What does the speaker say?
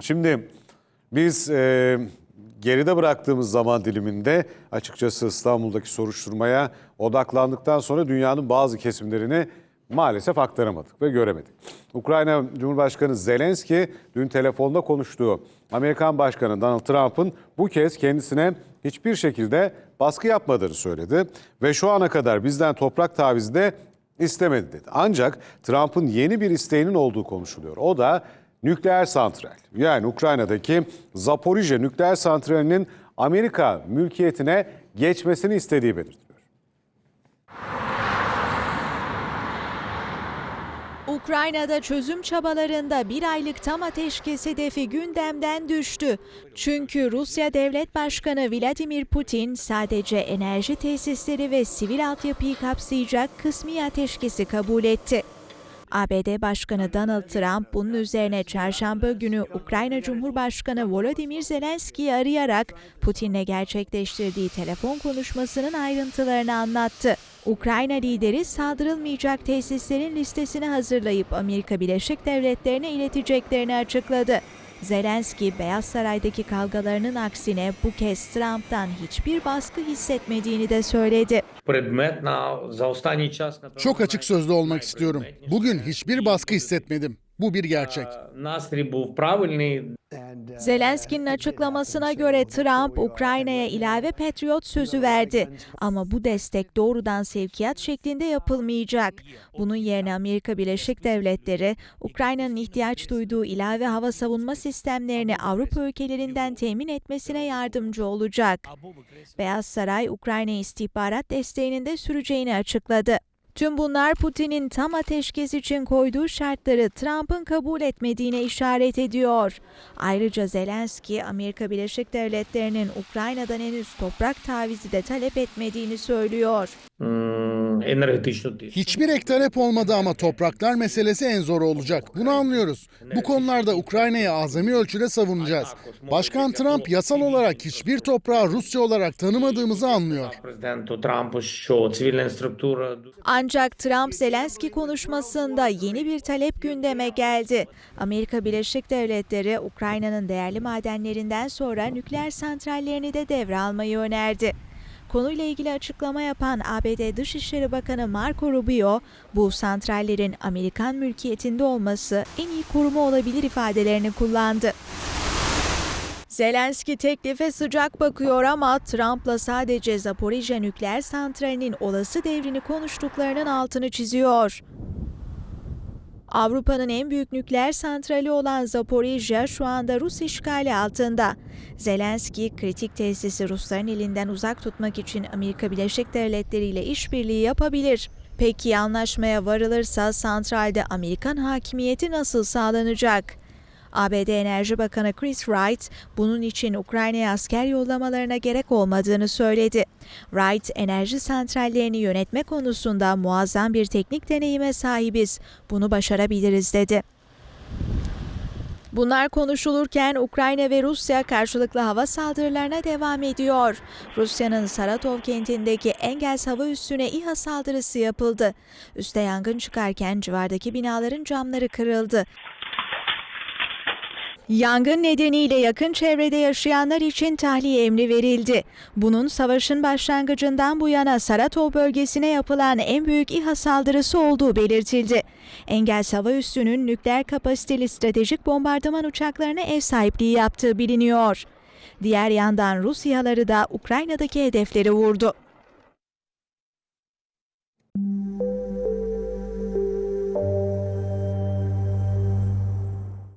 Şimdi biz geride bıraktığımız zaman diliminde açıkçası İstanbul'daki soruşturmaya odaklandıktan sonra dünyanın bazı kesimlerini maalesef aktaramadık ve göremedik. Ukrayna Cumhurbaşkanı Zelenski dün telefonda konuştuğu Amerikan Başkanı Donald Trump'ın bu kez kendisine hiçbir şekilde baskı yapmadığını söyledi ve şu ana kadar bizden toprak tavizi de istemedi dedi. Ancak Trump'ın yeni bir isteğinin olduğu konuşuluyor. O da nükleer santral. Yani Ukrayna'daki Zaporijye nükleer santralinin Amerika mülkiyetine geçmesini istediği belirtiliyor. Ukrayna'da çözüm çabalarında bir aylık tam ateşkes hedefi gündemden düştü. Çünkü Rusya Devlet Başkanı Vladimir Putin sadece enerji tesisleri ve sivil altyapıyı kapsayacak kısmi ateşkesi kabul etti. ABD Başkanı Donald Trump bunun üzerine çarşamba günü Ukrayna Cumhurbaşkanı Volodymyr Zelenski'yi arayarak Putin'le gerçekleştirdiği telefon konuşmasının ayrıntılarını anlattı. Ukrayna lideri saldırılmayacak tesislerin listesini hazırlayıp Amerika Birleşik Devletleri'ne ileteceklerini açıkladı. Zelenski, Beyaz Saray'daki kavgalarının aksine bu kez Trump'tan hiçbir baskı hissetmediğini de söyledi. Çok açık sözlü olmak istiyorum. Bugün hiçbir baskı hissetmedim. Bu bir gerçek. Zelenski'nin açıklamasına göre Trump, Ukrayna'ya ilave Patriot sözü verdi. Ama bu destek doğrudan sevkiyat şeklinde yapılmayacak. Bunun yerine Amerika Birleşik Devletleri, Ukrayna'nın ihtiyaç duyduğu ilave hava savunma sistemlerini Avrupa ülkelerinden temin etmesine yardımcı olacak. Beyaz Saray, Ukrayna istihbarat desteğinin de süreceğini açıkladı. Tüm bunlar Putin'in tam ateşkes için koyduğu şartları Trump'ın kabul etmediğine işaret ediyor. Ayrıca Zelenski, Amerika Birleşik Devletleri'nin Ukrayna'dan henüz toprak tavizi de talep etmediğini söylüyor. Hiçbir ek talep olmadı ama topraklar meselesi en zoru olacak. Bunu anlıyoruz. Bu konularda Ukrayna'yı azami ölçüde savunacağız. Başkan Trump yasal olarak hiçbir toprağı Rusya olarak tanımadığımızı anlıyor. Ancak Trump Zelenski konuşmasında yeni bir talep gündeme geldi. Amerika Birleşik Devletleri Ukrayna'nın değerli madenlerinden sonra nükleer santrallerini de devralmayı önerdi. Konuyla ilgili açıklama yapan ABD Dışişleri Bakanı Marco Rubio, bu santrallerin Amerikan mülkiyetinde olması en iyi koruma olabilir ifadelerini kullandı. Zelenski teklife sıcak bakıyor ama Trump'la sadece Zaporijye nükleer santralinin olası devrini konuştuklarının altını çiziyor. Avrupa'nın en büyük nükleer santrali olan Zaporijye şu anda Rus işgali altında. Zelenski, kritik tesisi Rusların elinden uzak tutmak için Amerika Birleşik Devletleri ile işbirliği yapabilir. Peki anlaşmaya varılırsa santralde Amerikan hakimiyeti nasıl sağlanacak? ABD Enerji Bakanı Chris Wright, bunun için Ukrayna'ya asker yollamalarına gerek olmadığını söyledi. Wright, enerji santrallerini yönetme konusunda muazzam bir teknik deneyime sahibiz. Bunu başarabiliriz dedi. Bunlar konuşulurken Ukrayna ve Rusya karşılıklı hava saldırılarına devam ediyor. Rusya'nın Saratov kentindeki Engels hava üssüne İHA saldırısı yapıldı. Üste yangın çıkarken civardaki binaların camları kırıldı. Yangın nedeniyle yakın çevrede yaşayanlar için tahliye emri verildi. Bunun savaşın başlangıcından bu yana Saratov bölgesine yapılan en büyük İHA saldırısı olduğu belirtildi. Engels hava üssünün nükleer kapasiteli stratejik bombardıman uçaklarına ev sahipliği yaptığı biliniyor. Diğer yandan Rus İHA'ları da Ukrayna'daki hedefleri vurdu.